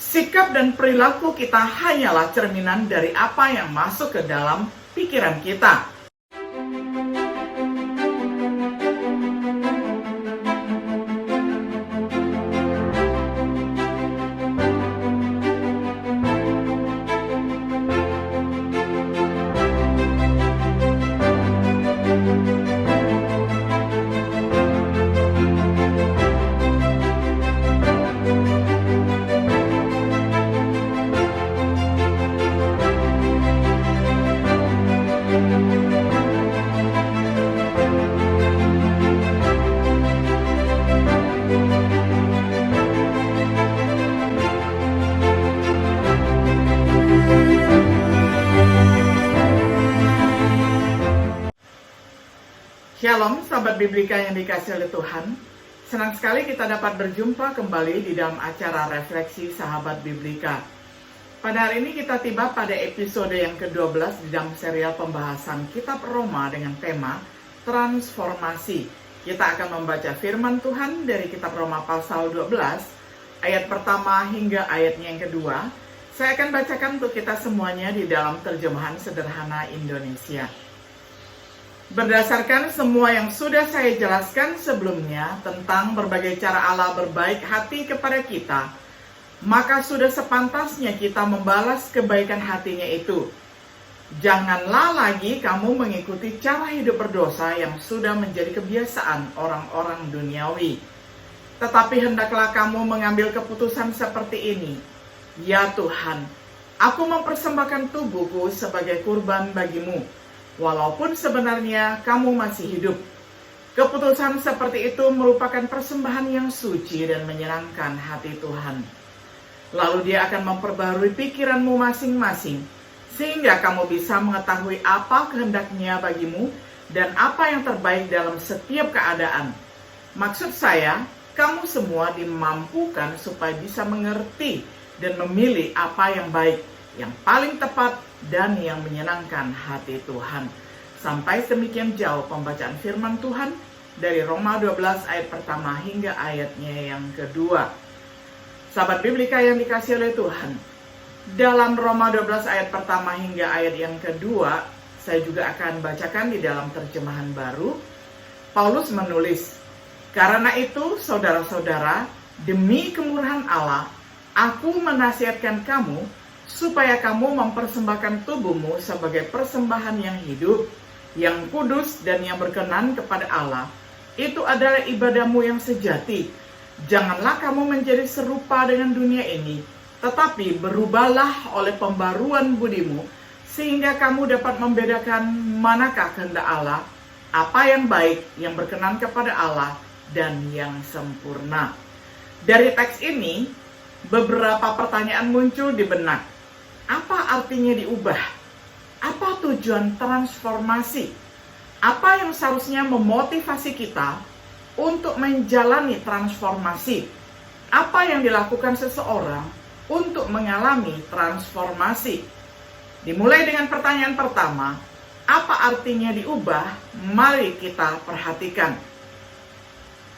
Sikap dan perilaku kita hanyalah cerminan dari apa yang masuk ke dalam pikiran kita. Shalom sahabat Biblika yang dikasihi oleh Tuhan. Senang sekali kita dapat berjumpa kembali di dalam acara refleksi sahabat Biblika. Pada hari ini kita tiba pada episode yang ke-12 di dalam serial pembahasan Kitab Roma dengan tema Transformasi. Kita akan membaca firman Tuhan dari Kitab Roma pasal 12 ayat pertama hingga ayatnya yang kedua. Saya akan bacakan untuk kita semuanya di dalam terjemahan sederhana Indonesia. Berdasarkan semua yang sudah saya jelaskan sebelumnya tentang berbagai cara Allah berbaik hati kepada kita, maka sudah sepantasnya kita membalas kebaikan hatinya itu. Janganlah lagi kamu mengikuti cara hidup berdosa yang sudah menjadi kebiasaan orang-orang duniawi. Tetapi hendaklah kamu mengambil keputusan seperti ini. Ya Tuhan, aku mempersembahkan tubuhku sebagai kurban bagimu. Walaupun sebenarnya kamu masih hidup. Keputusan seperti itu merupakan persembahan yang suci dan menyenangkan hati Tuhan. Lalu dia akan memperbarui pikiranmu masing-masing, sehingga kamu bisa mengetahui apa kehendaknya bagimu dan apa yang terbaik dalam setiap keadaan. Maksud saya, kamu semua dimampukan supaya bisa mengerti dan memilih apa yang baik, yang paling tepat, dan yang menyenangkan hati Tuhan. Sampai demikian jauh pembacaan firman Tuhan dari Roma 12 ayat pertama hingga ayatnya yang kedua. Sahabat Biblika yang dikasihi oleh Tuhan, dalam Roma 12 ayat pertama hingga ayat yang kedua, saya juga akan bacakan di dalam terjemahan baru. Paulus menulis, "Karena itu saudara-saudara, demi kemurahan Allah, aku menasihatkan kamu supaya kamu mempersembahkan tubuhmu sebagai persembahan yang hidup, yang kudus dan yang berkenan kepada Allah. Itu adalah ibadahmu yang sejati. Janganlah kamu menjadi serupa dengan dunia ini, tetapi berubahlah oleh pembaruan budimu, sehingga kamu dapat membedakan manakah kehendak Allah, apa yang baik, yang berkenan kepada Allah, dan yang sempurna." Dari teks ini, beberapa pertanyaan muncul di benak. Apa artinya diubah? Apa tujuan transformasi? Apa yang seharusnya memotivasi kita untuk menjalani transformasi? Apa yang dilakukan seseorang untuk mengalami transformasi? Dimulai dengan pertanyaan pertama, apa artinya diubah? Mari kita perhatikan.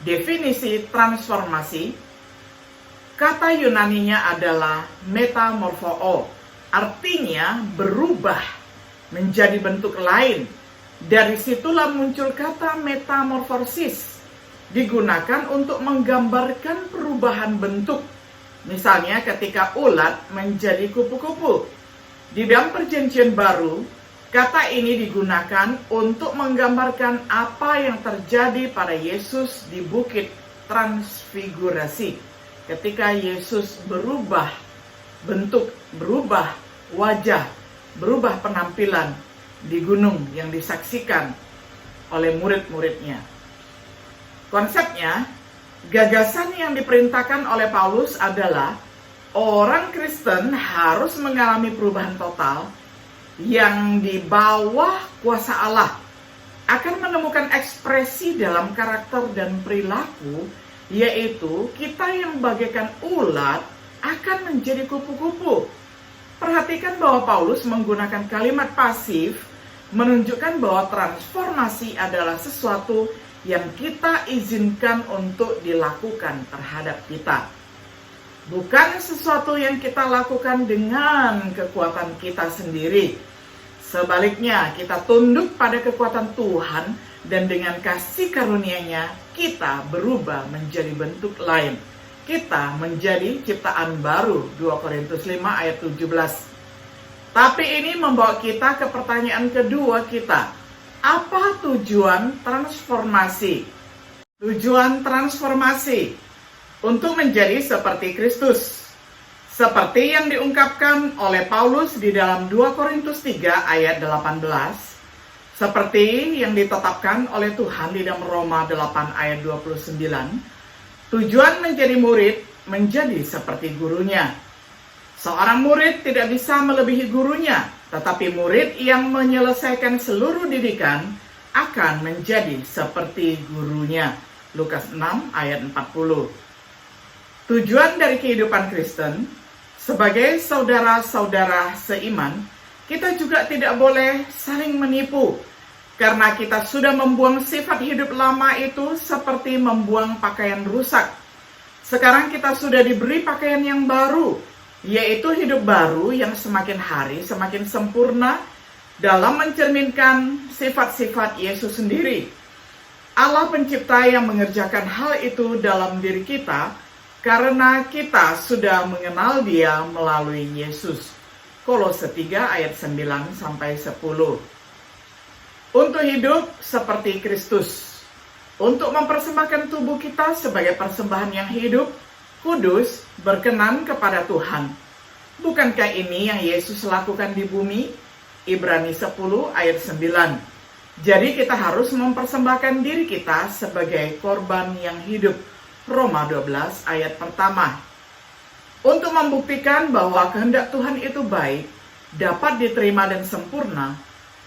Definisi transformasi, kata Yunaninya adalah metamorphoo. Artinya berubah menjadi bentuk lain. Dari situlah muncul kata metamorfosis, digunakan untuk menggambarkan perubahan bentuk. Misalnya ketika ulat menjadi kupu-kupu. Di dalam Perjanjian Baru, kata ini digunakan untuk menggambarkan apa yang terjadi pada Yesus di Bukit Transfigurasi. Ketika Yesus berubah bentuk, berubah wajah, berubah penampilan di gunung yang disaksikan oleh murid-muridnya. Konsepnya, gagasan yang diperintahkan oleh Paulus adalah orang Kristen harus mengalami perubahan total yang di bawah kuasa Allah, akan menemukan ekspresi dalam karakter dan perilaku, yaitu kita yang bagaikan ulat akan menjadi kupu-kupu. Perhatikan bahwa Paulus menggunakan kalimat pasif menunjukkan bahwa transformasi adalah sesuatu yang kita izinkan untuk dilakukan terhadap kita. bukan sesuatu yang kita lakukan dengan kekuatan kita sendiri. Sebaliknya, kita tunduk pada kekuatan Tuhan dan dengan kasih karunia-Nya kita berubah menjadi bentuk lain. Kita menjadi ciptaan baru, 2 Korintus 5 ayat 17. Tapi ini membawa kita ke pertanyaan kedua kita. Apa tujuan transformasi? Tujuan transformasi untuk menjadi seperti Kristus. Seperti yang diungkapkan oleh Paulus di dalam 2 Korintus 3 ayat 18. Seperti yang ditetapkan oleh Tuhan di dalam Roma 8 ayat 29. Tujuan menjadi murid menjadi seperti gurunya. Seorang murid tidak bisa melebihi gurunya, tetapi murid yang menyelesaikan seluruh didikan akan menjadi seperti gurunya. Lukas 6 ayat 40. Tujuan dari kehidupan Kristen, sebagai saudara-saudara seiman, kita juga tidak boleh saling menipu. Karena kita sudah membuang sifat hidup lama itu seperti membuang pakaian rusak. Sekarang kita sudah diberi pakaian yang baru, yaitu hidup baru yang semakin hari semakin sempurna dalam mencerminkan sifat-sifat Yesus sendiri. Allah pencipta yang mengerjakan hal itu dalam diri kita karena kita sudah mengenal Dia melalui Yesus. Kolose 3 ayat 9-10. Untuk hidup seperti Kristus. Untuk mempersembahkan tubuh kita sebagai persembahan yang hidup, kudus, berkenan kepada Tuhan. Bukankah ini yang Yesus lakukan di bumi? Ibrani 10 ayat 9. Jadi kita harus mempersembahkan diri kita sebagai korban yang hidup. Roma 12 ayat pertama. Untuk membuktikan bahwa kehendak Tuhan itu baik, dapat diterima dan sempurna,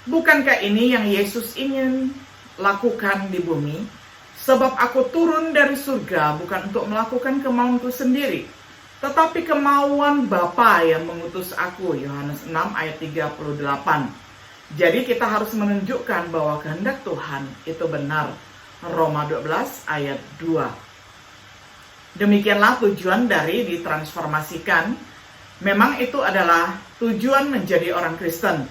bukankah ini yang Yesus ingin lakukan di bumi? Sebab aku turun dari surga bukan untuk melakukan kemauanku sendiri, tetapi kemauan Bapa yang mengutus aku. Yohanes 6 ayat 38. Jadi kita harus menunjukkan bahwa kehendak Tuhan itu benar. Roma 12 ayat 2. Demikianlah tujuan dari ditransformasikan. Memang itu adalah tujuan menjadi orang Kristen.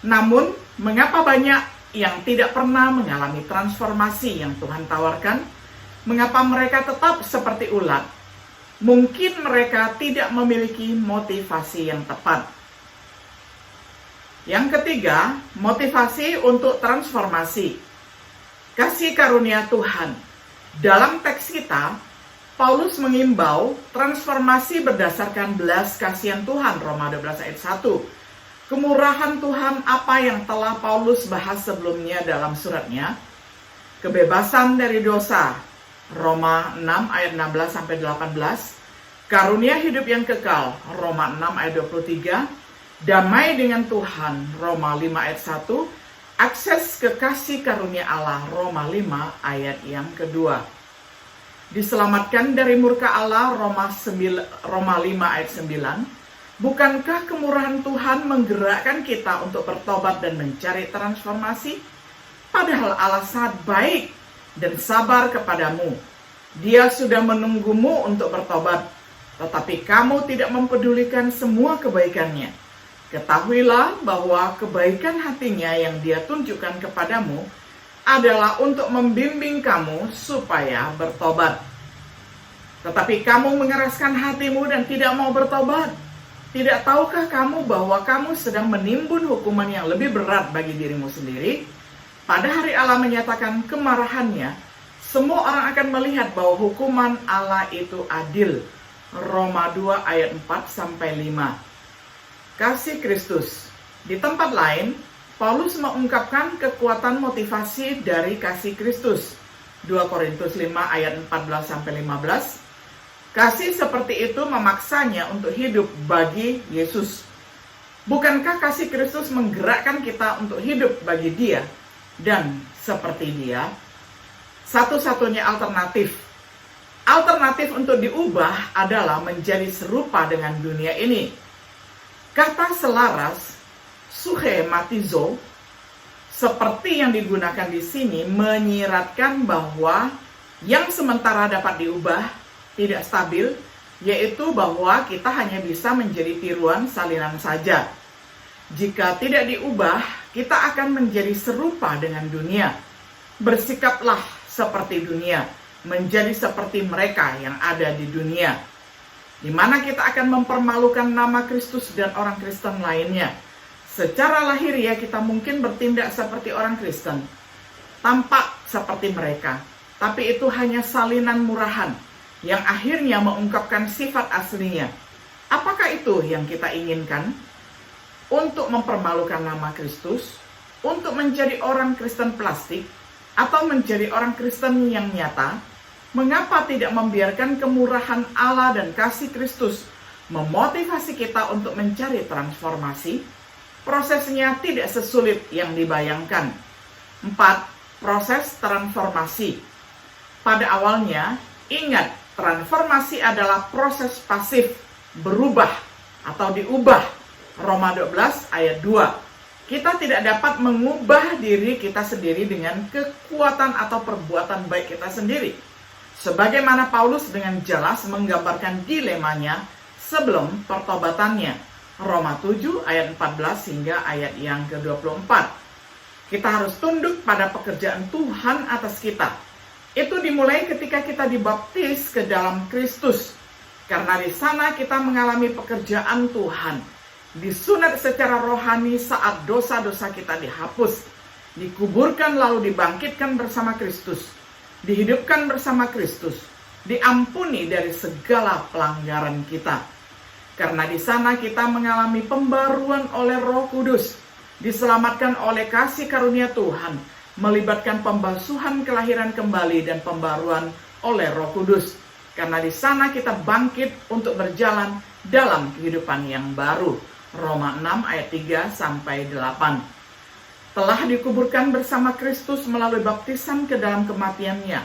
Namun, mengapa banyak yang tidak pernah mengalami transformasi yang Tuhan tawarkan? Mengapa mereka tetap seperti ulat? Mungkin mereka tidak memiliki motivasi yang tepat. Yang ketiga, motivasi untuk transformasi. Kasih karunia Tuhan. Dalam teks kita, Paulus mengimbau transformasi berdasarkan belas kasihan Tuhan, Roma 12 ayat 1. Kemurahan Tuhan apa yang telah Paulus bahas sebelumnya dalam suratnya. Kebebasan dari dosa, Roma 6 ayat 16-18. Karunia hidup yang kekal, Roma 6 ayat 23. Damai dengan Tuhan, Roma 5 ayat 1. Akses ke kasih karunia Allah, Roma 5 ayat yang kedua. Diselamatkan dari murka Allah, Roma 5 ayat 9. Bukankah kemurahan Tuhan menggerakkan kita untuk bertobat dan mencari transformasi? Padahal Allah sangat baik dan sabar kepadamu. Dia sudah menunggumu untuk bertobat, tetapi kamu tidak mempedulikan semua kebaikannya. Ketahuilah bahwa kebaikan hatinya yang Dia tunjukkan kepadamu adalah untuk membimbing kamu supaya bertobat. Tetapi kamu mengeraskan hatimu dan tidak mau bertobat. Tidak tahukah kamu bahwa kamu sedang menimbun hukuman yang lebih berat bagi dirimu sendiri? Pada hari Allah menyatakan kemarahannya, semua orang akan melihat bahwa hukuman Allah itu adil. Roma 2 ayat 4-5. Kasih Kristus. Di tempat lain, Paulus mengungkapkan kekuatan motivasi dari kasih Kristus. 2 Korintus 5 ayat 14-15. Kasih seperti itu memaksanya untuk hidup bagi Yesus. Bukankah kasih Kristus menggerakkan kita untuk hidup bagi Dia dan seperti Dia? Satu-satunya alternatif untuk diubah adalah menjadi serupa dengan dunia ini. Kata selaras, suhematizo, seperti yang digunakan di sini, menyiratkan bahwa yang sementara dapat diubah, tidak stabil, yaitu bahwa kita hanya bisa menjadi tiruan salinan saja. Jika tidak diubah, kita akan menjadi serupa dengan dunia. Bersikaplah seperti dunia, menjadi seperti mereka yang ada di dunia, di mana kita akan mempermalukan nama Kristus dan orang Kristen lainnya. Secara lahiriah kita mungkin bertindak seperti orang Kristen, tampak seperti mereka, tapi itu hanya salinan murahan yang akhirnya mengungkapkan sifat aslinya. Apakah itu yang kita inginkan? Untuk mempermalukan nama Kristus, untuk menjadi orang Kristen plastik, atau menjadi orang Kristen yang nyata? Mengapa tidak membiarkan kemurahan Allah dan kasih Kristus memotivasi kita untuk mencari transformasi? Prosesnya tidak sesulit yang dibayangkan. 4. Proses transformasi. Pada awalnya, ingat, transformasi adalah proses pasif, berubah atau diubah. Roma 12 ayat 2. Kita tidak dapat mengubah diri kita sendiri dengan kekuatan atau perbuatan baik kita sendiri. Sebagaimana Paulus dengan jelas menggambarkan dilemanya sebelum pertobatannya. Roma 7 ayat 14 hingga ayat yang ke-24. Kita harus tunduk pada pekerjaan Tuhan atas kita. Itu dimulai ketika kita dibaptis ke dalam Kristus. Karena di sana kita mengalami pekerjaan Tuhan. Disunat secara rohani saat dosa-dosa kita dihapus, dikuburkan lalu dibangkitkan bersama Kristus, dihidupkan bersama Kristus, diampuni dari segala pelanggaran kita. Karena di sana kita mengalami pembaruan oleh Roh Kudus, diselamatkan oleh kasih karunia Tuhan, melibatkan pembasuhan kelahiran kembali dan pembaruan oleh Roh Kudus. Karena di sana kita bangkit untuk berjalan dalam kehidupan yang baru. Roma 6 ayat 3 sampai 8. Telah dikuburkan bersama Kristus melalui baptisan ke dalam kematiannya.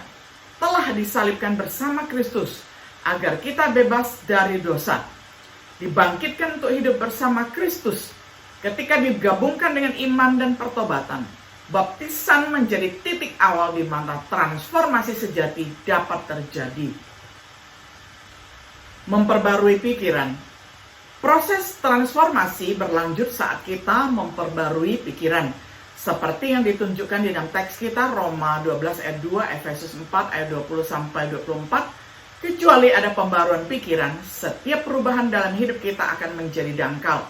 Telah disalibkan bersama Kristus agar kita bebas dari dosa. Dibangkitkan untuk hidup bersama Kristus. Ketika digabungkan dengan iman dan pertobatan, baptisan menjadi titik awal di mana transformasi sejati dapat terjadi. Memperbarui pikiran. Proses transformasi berlanjut saat kita memperbarui pikiran. Seperti yang ditunjukkan di dalam teks kita Roma 12 ayat 2, Efesus 4 ayat 20 sampai 24. Kecuali ada pembaruan pikiran, setiap perubahan dalam hidup kita akan menjadi dangkal.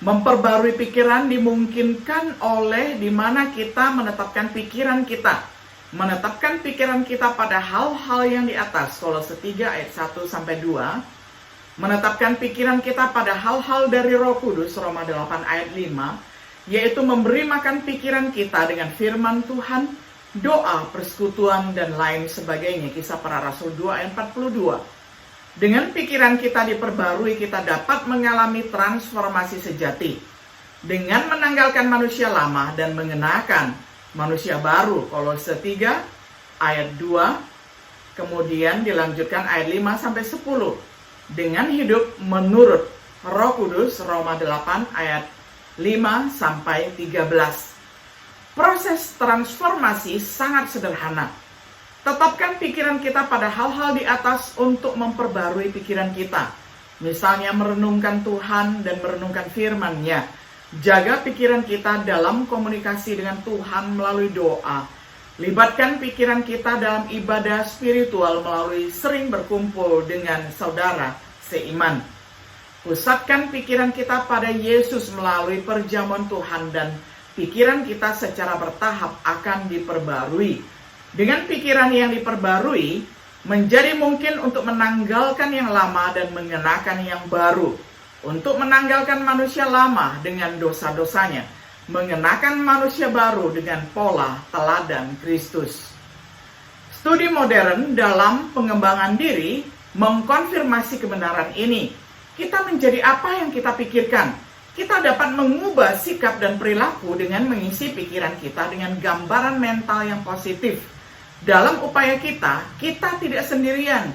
Memperbarui pikiran dimungkinkan oleh di mana kita menetapkan pikiran kita. Menetapkan pikiran kita pada hal-hal yang di atas. Kolose 3 ayat 1 sampai 2. Menetapkan pikiran kita pada hal-hal dari Roh Kudus, Roma 8 ayat 5, yaitu memberi makan pikiran kita dengan firman Tuhan, doa, persekutuan, dan lain sebagainya. Kisah Para Rasul 2 ayat 42. Dengan pikiran kita diperbarui, kita dapat mengalami transformasi sejati. Dengan menanggalkan manusia lama dan mengenakan manusia baru, Kolose 3 ayat 2, kemudian dilanjutkan ayat 5 sampai 10. Dengan hidup menurut Roh Kudus, Roma 8 ayat 5 sampai 13. Proses transformasi sangat sederhana. Tetapkan pikiran kita pada hal-hal di atas untuk memperbarui pikiran kita. Misalnya merenungkan Tuhan dan merenungkan firman-Nya. Jaga pikiran kita dalam komunikasi dengan Tuhan melalui doa. Libatkan pikiran kita dalam ibadah spiritual melalui sering berkumpul dengan saudara seiman. Pusatkan pikiran kita pada Yesus melalui perjamuan Tuhan dan pikiran kita secara bertahap akan diperbarui. Dengan pikiran yang diperbarui, menjadi mungkin untuk menanggalkan yang lama dan mengenakan yang baru. Untuk menanggalkan manusia lama dengan dosa-dosanya. Mengenakan manusia baru dengan pola teladan Kristus. Studi modern dalam pengembangan diri mengkonfirmasi kebenaran ini. Kita menjadi apa yang kita pikirkan. Kita dapat mengubah sikap dan perilaku dengan mengisi pikiran kita dengan gambaran mental yang positif. Dalam upaya kita tidak sendirian.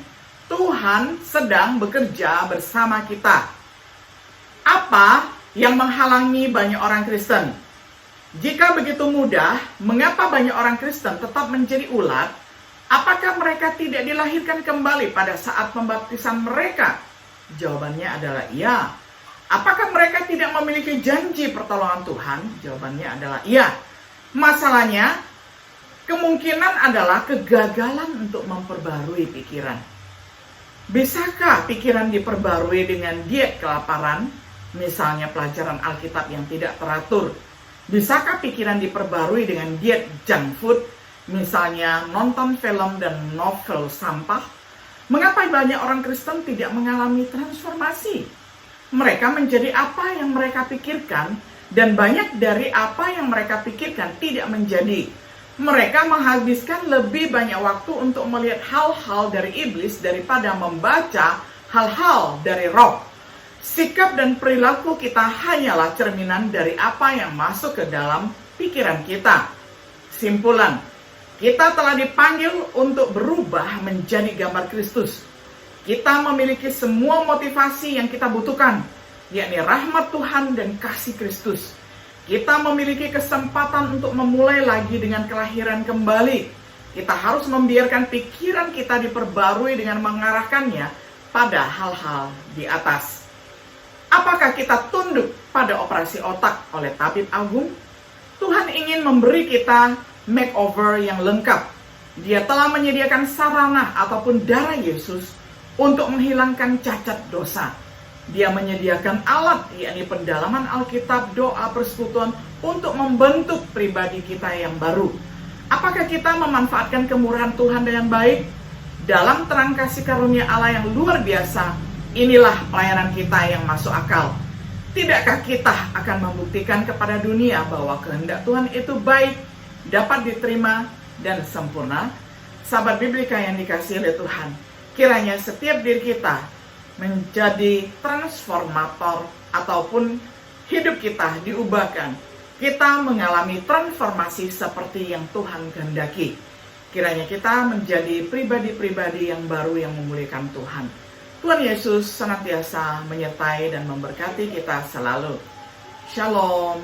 Tuhan sedang bekerja bersama kita. Apa yang menghalangi banyak orang Kristen? Jika begitu mudah, mengapa banyak orang Kristen tetap menjadi ulat Apakah mereka tidak dilahirkan kembali pada saat pembaptisan mereka? Jawabannya adalah iya. Apakah mereka tidak memiliki janji pertolongan Tuhan? Jawabannya adalah iya. Masalahnya, kemungkinan adalah kegagalan untuk memperbarui pikiran. Bisakah pikiran diperbarui dengan diet kelaparan? Misalnya pelajaran Alkitab yang tidak teratur. Bisakah pikiran diperbarui dengan diet junk food? Misalnya nonton film dan novel sampah. Mengapa banyak orang Kristen tidak mengalami transformasi? Mereka menjadi apa yang mereka pikirkan, dan banyak dari apa yang mereka pikirkan tidak menjadi. Mereka menghabiskan lebih banyak waktu untuk melihat hal-hal dari iblis daripada membaca hal-hal dari roh. Sikap dan perilaku kita hanyalah cerminan dari apa yang masuk ke dalam pikiran kita. Simpulan, kita telah dipanggil untuk berubah menjadi gambar Kristus. Kita memiliki semua motivasi yang kita butuhkan, yakni rahmat Tuhan dan kasih Kristus. Kita memiliki kesempatan untuk memulai lagi dengan kelahiran kembali. Kita harus membiarkan pikiran kita diperbarui dengan mengarahkannya pada hal-hal di atas. Apakah kita tunduk pada operasi otak oleh tabib agung? Tuhan ingin memberi kita makeover yang lengkap. Dia telah menyediakan sarana ataupun darah Yesus untuk menghilangkan cacat dosa. Dia menyediakan alat, yakni pendalaman Alkitab, doa, persekutuan untuk membentuk pribadi kita yang baru. Apakah kita memanfaatkan kemurahan Tuhan dengan baik? Dalam terang kasih karunia Allah yang luar biasa, inilah pelayanan kita yang masuk akal. Tidakkah kita akan membuktikan kepada dunia bahwa kehendak Tuhan itu baik, dapat diterima, dan sempurna? Sahabat Biblika yang dikasihi oleh Tuhan, kiranya setiap diri kita menjadi transformator ataupun hidup kita diubahkan. Kita mengalami transformasi seperti yang Tuhan kehendaki. Kiranya kita menjadi pribadi-pribadi yang baru yang memuliakan Tuhan. Tuhan Yesus senantiasa menyertai dan memberkati kita selalu. Shalom.